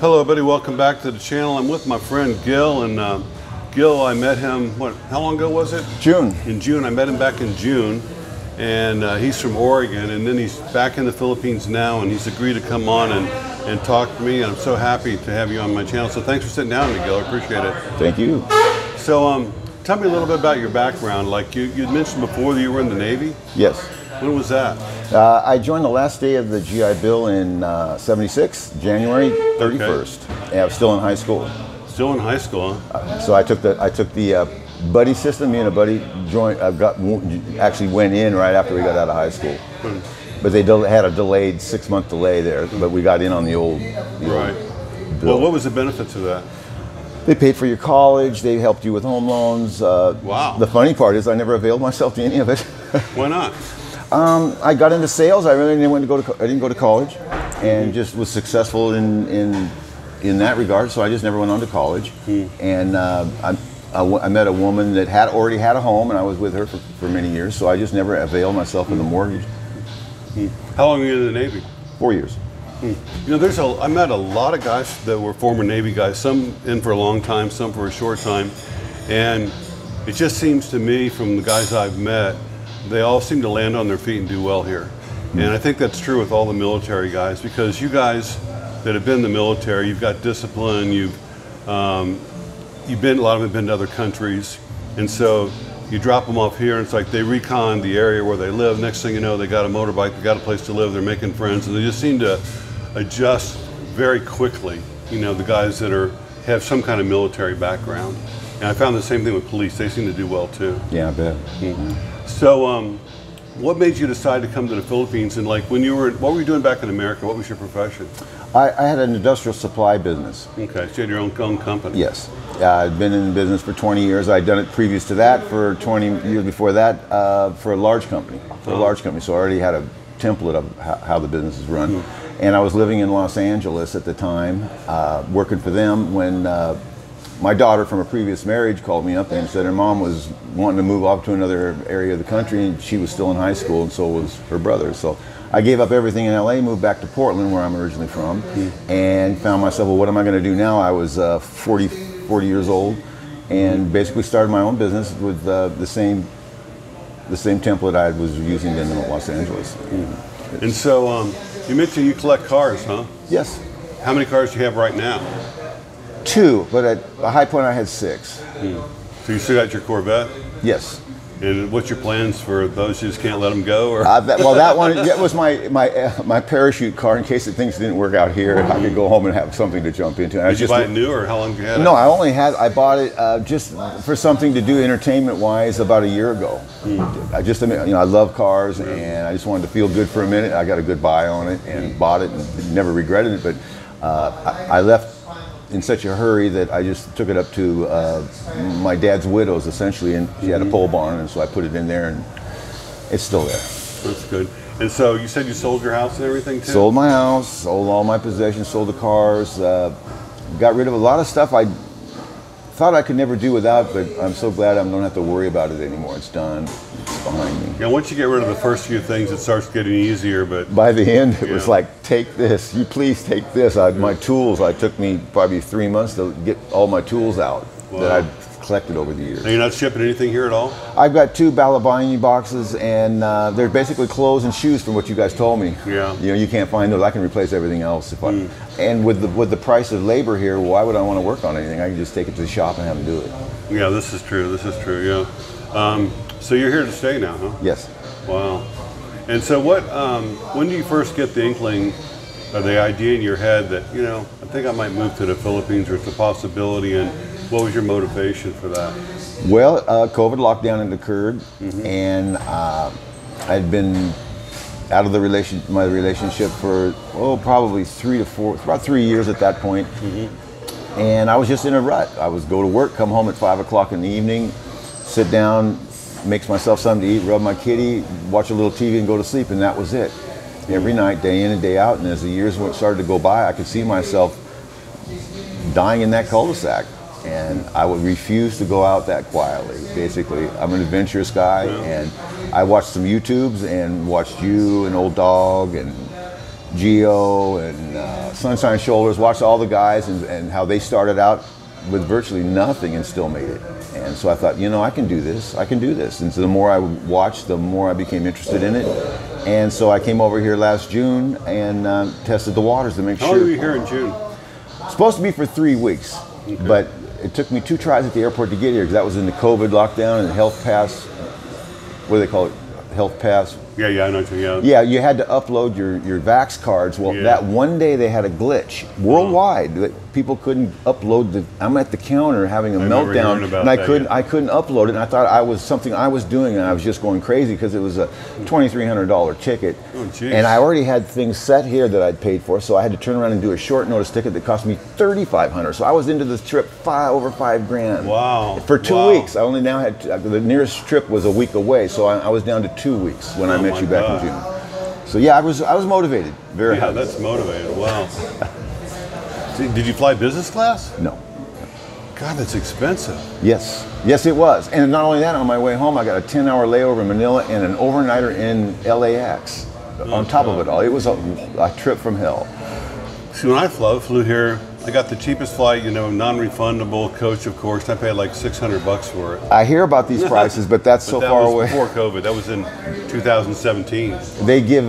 Hello everybody, welcome back to the channel. I'm with my friend Gil, and Gil, I met him, how long ago was it? June. In June, I met him back in June, and he's from Oregon, and then he's back in the Philippines now, and he's agreed to come on and talk to me, and I'm so happy to have you on my channel. So thanks for sitting down with me, Gil, I appreciate it. Thank you. So tell me a little bit about your background. Like you'd mentioned before that you were in the Navy? Yes. When was that? I joined the last day of the GI Bill in '76, January 31st. Okay. And I was still in high school. Still in high school, huh? So I took the buddy system. Me and a buddy actually went in right after we got out of high school. But they had a delayed 6-month delay there. But we got in on the old right. bill. Well, what was the benefits of that? They paid for your college. They helped you with home loans. Wow. The funny part is I never availed myself to any of it. Why not? I got into sales. I really didn't I didn't go to college, and just was successful in that regard. So I just never went on to college. And I met a woman that already had a home, and I was with her for many years. So I just never availed myself of the mortgage. How long were you in the Navy? 4 years. You know, I met a lot of guys that were former Navy guys. Some in for a long time, some for a short time, and it just seems to me from the guys I've met, they all seem to land on their feet and do well here. And I think that's true with all the military guys, because you guys that have been in the military, you've got discipline, a lot of them have been to other countries, and so you drop them off here and it's like they recon the area where they live. Next thing you know, they got a motorbike, they got a place to live, they're making friends, and they just seem to adjust very quickly, you know, the guys that have some kind of military background. And I found the same thing with police. They seem to do well too. Yeah, I bet. So what made you decide to come to the Philippines, and like what were you doing back in America? What was your profession? I had an industrial supply business. Okay, so you had your own company. Yes. I'd been in business for 20 years. I'd done it previous to that for 20 years before that for a large company. So I already had a template of how the business is run. And I was living in Los Angeles at the time, working for them, when my daughter from a previous marriage called me up and said her mom was wanting to move off to another area of the country, and she was still in high school, and so was her brother. So I gave up everything in LA, moved back to Portland, where I'm originally from, and found myself, well, what am I going to do now? I was 40 years old, and basically started my own business with the same template I was using in Los Angeles. And so you mentioned you collect cars, huh? Yes. How many cars do you have right now? 2, but at a high point I had 6. So you still got your Corvette? Yes. And what's your plans for those? You just can't let them go? Or? Well, that was my parachute car in case things didn't work out here. I could go home and have something to jump into. Did you buy it new, or how long did you have it? No, I bought it just for something to do entertainment-wise about a year ago. I love cars, and I just wanted to feel good for a minute. I got a good buy on it and bought it, and never regretted it. But I left in such a hurry that I just took it up to my dad's widow's, essentially, and she had a pole barn, and so I put it in there, and it's still there. That's good. And so you said you sold your house and everything too? Sold my house, sold all my possessions, sold the cars, got rid of a lot of stuff I thought I could never do without, but I'm so glad I don't have to worry about it anymore. It's done. It's behind me. Yeah, once you get rid of the first few things, it starts getting easier, but... By the end, it was like, take this. You please take this. My tools, it took me probably 3 months to get all my tools out that I'd collected over the years. And you're not shipping anything here at all? I've got 2 Balabaini boxes, and they're basically clothes and shoes from what you guys told me. Yeah. You know, you can't find those. I can replace everything else. And with the price of labor here, why would I want to work on anything? I can just take it to the shop and have them do it. Yeah, this is true. This is true, yeah. So you're here to stay now, huh? Yes. Wow. And so when do you first get the inkling or the idea in your head that, you know, I think I might move to the Philippines, or it's a possibility, and what was your motivation for that? Well, COVID lockdown had occurred, and I'd been out of my relationship for probably about 3 years at that point, and I was just in a rut. I would go to work, come home at 5 o'clock in the evening, sit down, make myself something to eat, rub my kitty, watch a little TV, and go to sleep, and that was it. Every night, day in and day out, and as the years started to go by, I could see myself dying in that cul-de-sac. And I would refuse to go out that quietly. Basically, I'm an adventurous guy, and I watched some YouTubes and watched you and Old Dog and Geo and Sunshine Shoulders, watched all the guys and how they started out with virtually nothing and still made it. And so I thought, you know, I can do this. I can do this. And so the more I watched, the more I became interested in it. And so I came over here last June and tested the waters to make sure. How long were you here in June? Supposed to be for 3 weeks, but it took me 2 tries at the airport to get here because that was in the COVID lockdown and the health pass. What do they call it? Health pass. Yeah, I know. Yeah. Yeah, you had to upload your Vax cards. Well, that one day they had a glitch worldwide. That people couldn't upload the. I'm at the counter having a meltdown, and I couldn't upload it. And I thought I was something I was doing, and I was just going crazy because it was a $2,300 ticket, and I already had things set here that I'd paid for. So I had to turn around and do a short notice ticket that cost me $3,500. So I was into this trip over $5,000. Wow! For 2 weeks, I only now had the nearest trip was a week away, so I was down to 2 weeks when I met you back in June. So yeah, I was motivated. Very happy. Yeah, that's motivated. Wow. Did you fly business class? No. God, that's expensive. Yes, it was. And not only that, on my way home, I got a 10-hour layover in Manila and an overnighter in LAX. On top of it all, it was a trip from hell. See, when I flew here, I got the cheapest flight, you know, non-refundable coach, of course. And I paid like $600 for it. I hear about these prices, but that's so far away. That was before COVID. That was in 2017. They give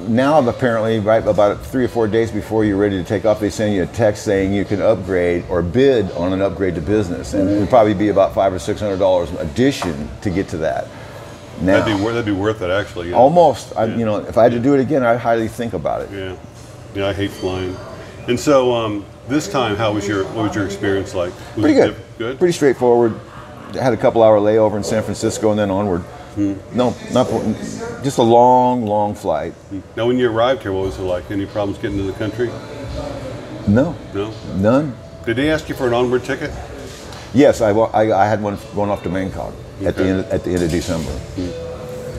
now apparently right about 3 or 4 days before you're ready to take off, they send you a text saying you can upgrade or bid on an upgrade to business, and it would probably be about $500 or $600 addition to get to that. Now, that'd be worth it actually. Yeah. Almost. You know, if I had to do it again, I'd highly think about it. Yeah, I hate flying. And so this time, what was your experience like? Was Pretty good. Good. Pretty straightforward. I had a couple-hour layover in San Francisco and then onward. No, just a long flight. Now, when you arrived here, what was it like? Any problems getting into the country? No. No. None. Did they ask you for an onward ticket? Yes, I had one going off to Bangkok at the end of December.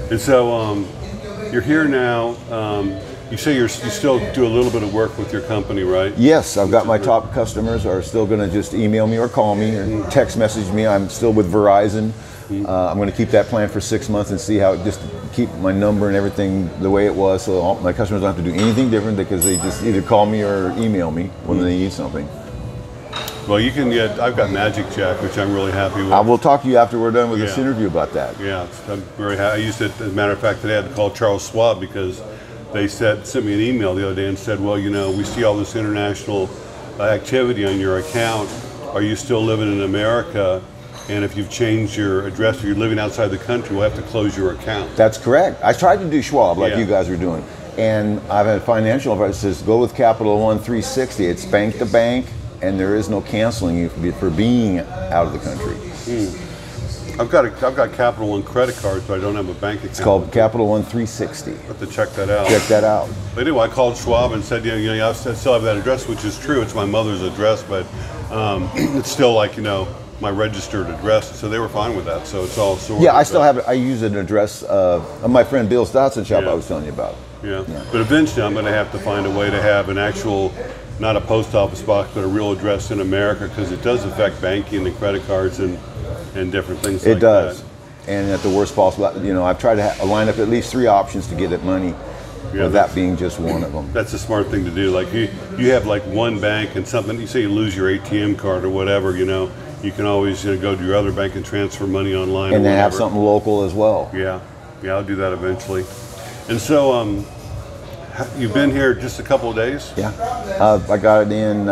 And so you're here now. You say you still do a little bit of work with your company, right? Yes, I've got my top customers are still going to just email me or call me or text message me. I'm still with Verizon. I'm going to keep that plan for 6 months and see how just keep my number and everything the way it was, so my customers don't have to do anything different because they just either call me or email me when they need something. Well, you can get. I've got Magic Jack, which I'm really happy with. I will talk to you after we're done with this interview about that. Yeah, I'm very happy. I used it, as a matter of fact, today I had to call Charles Schwab because they sent me an email the other day and said, well, you know, we see all this international activity on your account. Are you still living in America? And if you've changed your address or you're living outside the country, we'll have to close your account. That's correct. I tried to do Schwab like you guys are doing. And I've had financial advice that says go with Capital One 360. It's bank to bank, and there is no canceling you for being out of the country. I've got Capital One credit cards, but I don't have a bank account. It's called Capital One 360. I have to check that out. Check that out. But anyway, I called Schwab and said, you know, I still have that address, which is true. It's my mother's address, but it's still like, you know, my registered address. So they were fine with that. So it's all sorted. Yeah, I still have it. I use an address of my friend Bill's Dotson shop I was telling you about. Yeah. But eventually I'm going to have to find a way to have an actual, not a post office box, but a real address in America, because it does affect banking and credit cards and different things like that. It does. And at the worst possible, you know, I've tried to line up at least 3 options to get that money, with that being just one of them. That's a smart thing to do. Like you have like one bank and something, you say you lose your ATM card or whatever, you know, you can always go to your other bank and transfer money online. And then have something local as well. Yeah, I'll do that eventually. And so you've been here just a couple of days? Yeah, I got it in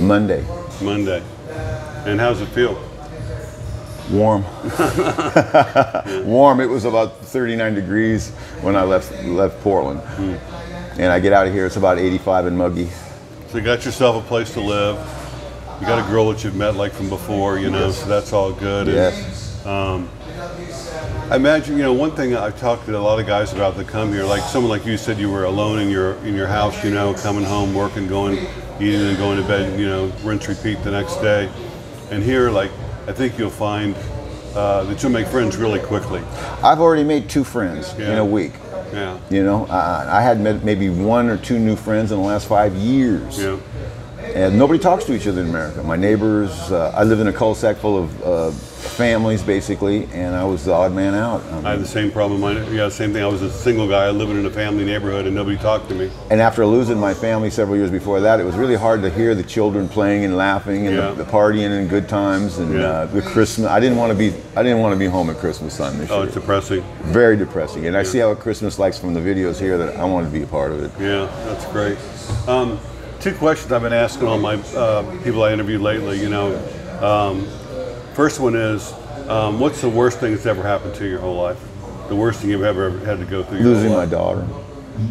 Monday. Monday. And how's it feel? Warm. Warm. It was about 39 degrees when I left Portland. And I get out of here, it's about 85 and muggy. So you got yourself a place to live. You got a girl that you've met like from before, you know, so that's all good. Yes. And, I imagine, you know, one thing I've talked to a lot of guys about that come here, like someone like you said, you were alone in your house, you know, coming home, working, going, eating and going to bed, you know, rinse, repeat the next day. And here, like, I think you'll find that you'll make friends really quickly. I've already made 2 friends in a week. Yeah. You know, I had met maybe 1 or 2 new friends in the last 5 years. Yeah. And nobody talks to each other in America. My neighbors, I live in a cul-de-sac full of families, basically, and I was the odd man out. I had the same problem. Yeah, same thing. I was a single guy living in a family neighborhood, and nobody talked to me. And after losing my family several years before that, it was really hard to hear the children playing and laughing and the partying and good times and the Christmas. I didn't want to be home at Christmas time this year. Oh, it's depressing. Very depressing. And I see how Christmas likes from the videos here that I want to be a part of it. Yeah, that's great. Two questions I've been asking all my people I interviewed lately. First one is, what's the worst thing that's ever happened to you your whole life? The worst thing you've ever had to go through? Losing my daughter.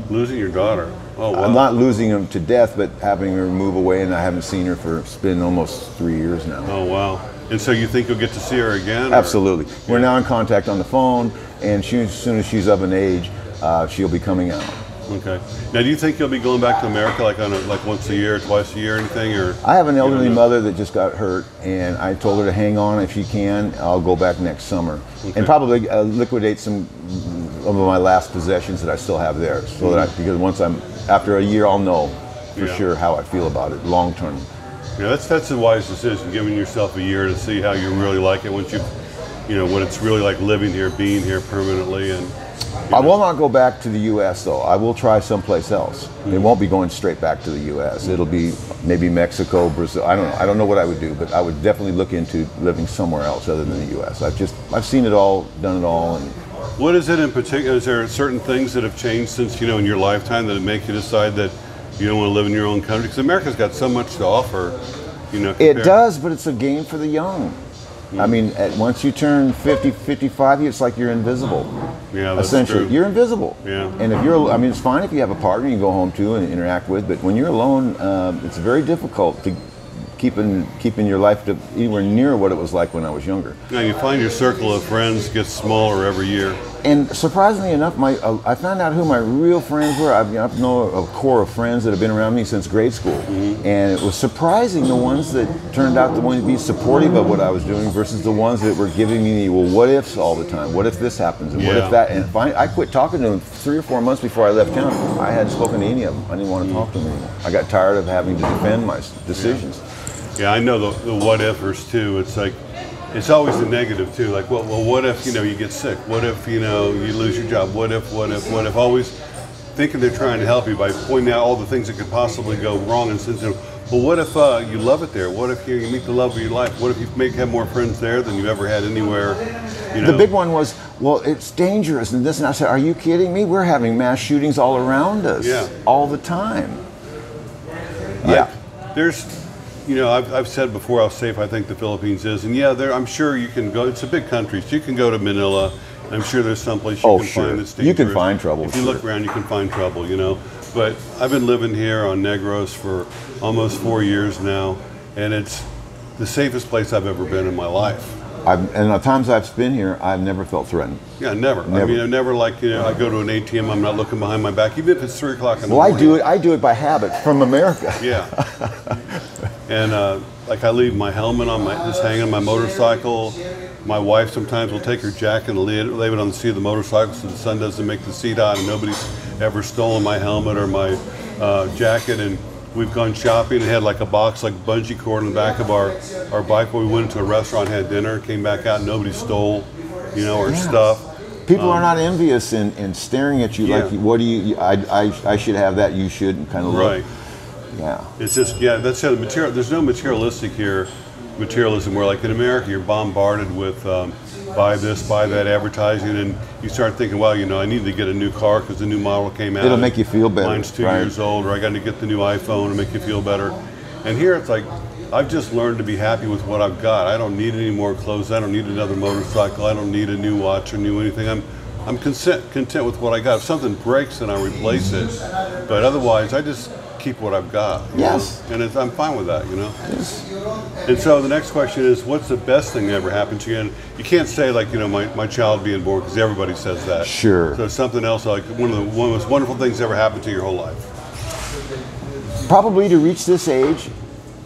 Losing your daughter? Oh, wow. I'm not losing her to death, but having her move away, and I haven't seen her it's been almost 3 years now. Oh, wow. And so you think you'll get to see her again? Absolutely. We're now in contact on the phone, and as soon as she's of an age, she'll be coming out. Okay. Now, do you think you'll be going back to America like once a year, twice a year, anything? Or I have an elderly mother that just got hurt, and I told her to hang on if she can. I'll go back next summer and probably liquidate some of my last possessions that I still have there, so that because after a year, I'll know for sure how I feel about it long term. Yeah, that's a wise decision, giving yourself a year to see how you really like it once what it's really like living here, being here permanently. And I will not go back to the U.S. though. I will try someplace else. It won't be going straight back to the U.S. It'll be maybe Mexico, Brazil. I don't know. I don't know what I would do, but I would definitely look into living somewhere else other than the U.S. I've seen it all, done it all. And what is it in particular? Is there certain things that have changed since in your lifetime that make you decide that you don't want to live in your own country? Because America's got so much to offer. It does, but it's a game for the young. I mean, once you turn 50, 55, it's like you're invisible. Yeah, that's essentially, true. You're invisible. Yeah. And it's fine if you have a partner you can go home to and interact with, but when you're alone, it's very difficult to keeping your life to anywhere near what it was like when I was younger. Yeah, you find your circle of friends gets smaller every year. And surprisingly enough, I found out who my real friends were. I know a core of friends that have been around me since grade school. And it was surprising the ones that turned out to be supportive of what I was doing versus the ones that were giving me, well, what ifs all the time. What if this happens? And what if that? And I quit talking to them 3 or 4 months before I left town. I hadn't spoken to any of them. I didn't want to talk to them anymore. I got tired of having to defend my decisions. Yeah, I know the what ifers too. It's like, it's always the negative too. Like, well, what if you get sick? What if you lose your job? What if? Always thinking they're trying to help you by pointing out all the things that could possibly go wrong, and saying, well, what if you love it there? What if you meet the love of your life? What if you have more friends there than you ever had anywhere? The big one was, well, it's dangerous and this, and I said, are you kidding me? We're having mass shootings all around us, all the time. Yeah, I've said before how safe I think the Philippines is, and I'm sure you can go. It's a big country, so you can go to Manila. I'm sure there's someplace you can find that's dangerous. You can find trouble. If you look around, you can find trouble. But I've been living here on Negros for almost 4 years now, and it's the safest place I've ever been in my life. And the times I've been here, I've never felt threatened. Yeah, never. I mean, I've never I go to an ATM, I'm not looking behind my back, even if it's 3 o'clock in the morning. Well, I do it by habit from America. Yeah. And I leave my helmet just hanging on my motorcycle. My wife sometimes will take her jacket and leave it on the seat of the motorcycle so the sun doesn't make the seat hot, and nobody's ever stolen my helmet or my jacket. And we've gone shopping and had like a box, like bungee cord on the back of our bike. We went into a restaurant, had dinner, came back out, and nobody stole, our stuff. People are not envious and staring at you like, what do you? I should have that. You should, kind of look. Right. Yeah. It's just that's the material. There's no materialism where, like in America, you're bombarded with buy this, buy that advertising, and you start thinking, well, I need to get a new car because the new model came out. It'll make you feel better. Mine's 2 years old, or I got to get the new iPhone to make you feel better. And here it's like, I've just learned to be happy with what I've got. I don't need any more clothes. I don't need another motorcycle. I don't need a new watch or new anything. I'm content with what I got. If something breaks, then I replace it. But otherwise, I just keep what I've got. Yes. And I'm fine with that, Yes. And so the next question is, what's the best thing that ever happened to you? And you can't say like, my child being born, because everybody says that. Sure. So something else, like one of the most wonderful things that ever happened to your whole life. Probably to reach this age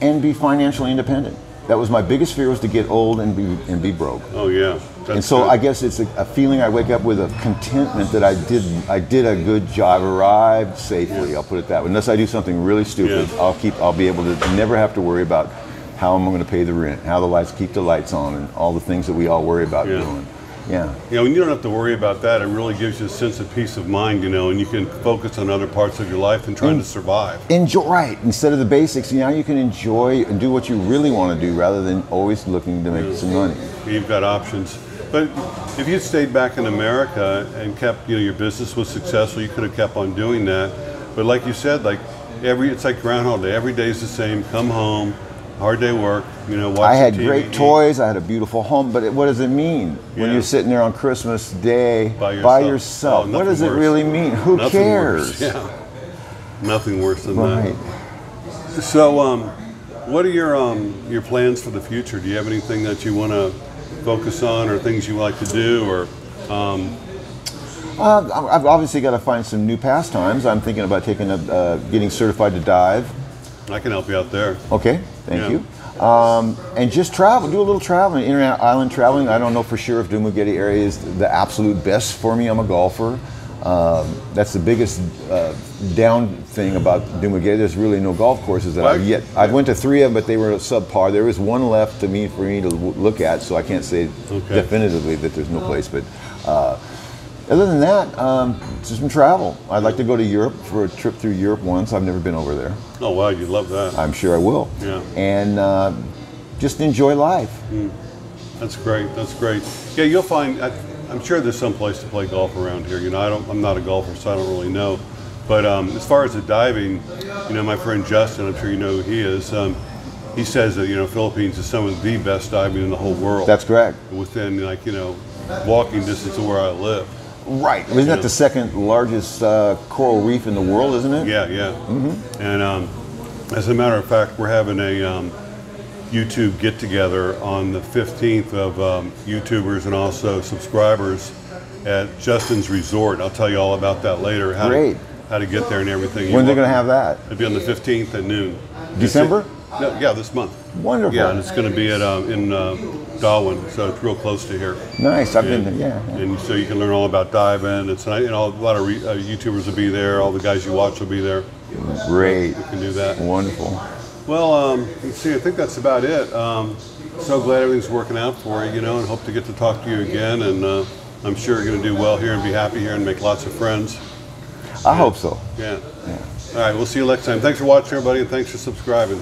and be financially independent. That was my biggest fear, was to get old and be broke. Oh yeah. And so I guess it's a feeling I wake up with, of contentment that I did a good job, arrived safely. I'll put it that way. Unless I do something really stupid, I'll be able to never have to worry about how I'm going to pay the rent, how the lights, keep the lights on, and all the things that we all worry about doing. Yeah. You know, when you don't have to worry about that, it really gives you a sense of peace of mind, you know, and you can focus on other parts of your life and trying to survive. Enjoy, right. Instead of the basics, now you can enjoy and do what you really want to do rather than always looking to make some money. You've got options. But if you stayed back in America and kept, you know, your business was successful, you could have kept on doing that. But like you said, like it's like Groundhog Day. Every day's the same. Come home, hard day work, you know, watch I had TV, great toys, I had a beautiful home, but what does it mean when you're sitting there on Christmas Day by yourself? Oh, what does it really mean? Who cares? Yeah, nothing worse than Right. that. So, what are your plans for the future? Do you have anything that you want to focus on, or things you like to do, or? I've obviously got to find some new pastimes. I'm thinking about getting certified to dive. I can help you out there. Okay, thank you. And just travel, do a little traveling, island traveling. I don't know for sure if Dumaguete area is the absolute best for me. I'm a golfer. That's the biggest down thing about Dumaguete. There's really no golf courses that I've went to 3 of them, but they were subpar. There is one left for me to look at, so I can't say definitively that there's no place. But other than that, just some travel. I'd like to go to Europe for a trip through Europe once. I've never been over there. Oh wow, you'd love that. I'm sure I will. Yeah. And just enjoy life. That's great. That's great. Yeah, you'll find. I'm sure there's some place to play golf around here. You know, I'm not a golfer, so I don't really know. But as far as the diving, you know, my friend Justin, I'm sure you know who he is. He says that, you know, Philippines is some of the best diving in the whole world. That's correct. Within, like, you know, walking distance of where I live. Right. Isn't that the second largest coral reef in the world, isn't it? Yeah, yeah. And as a matter of fact, we're having a YouTube get-together on the 15th of YouTubers and also subscribers at Justin's Resort. I'll tell you all about that later, how to get there and everything. When's they going to have that? It'll be on the 15th at noon. December? No, yeah, this month. Wonderful. Yeah, and it's going to be at in Darwin, so it's real close to here. Nice. I've been there. Yeah. And so you can learn all about diving. It's, you know, a lot of YouTubers will be there. All the guys you watch will be there. Great. You can do that. Wonderful. Well, let's see. I think that's about it. So glad everything's working out for you, you know, and hope to get to talk to you again. And I'm sure you're going to do well here and be happy here and make lots of friends. I hope so. Yeah. All right. We'll see you next time. Thanks for watching, everybody, and thanks for subscribing.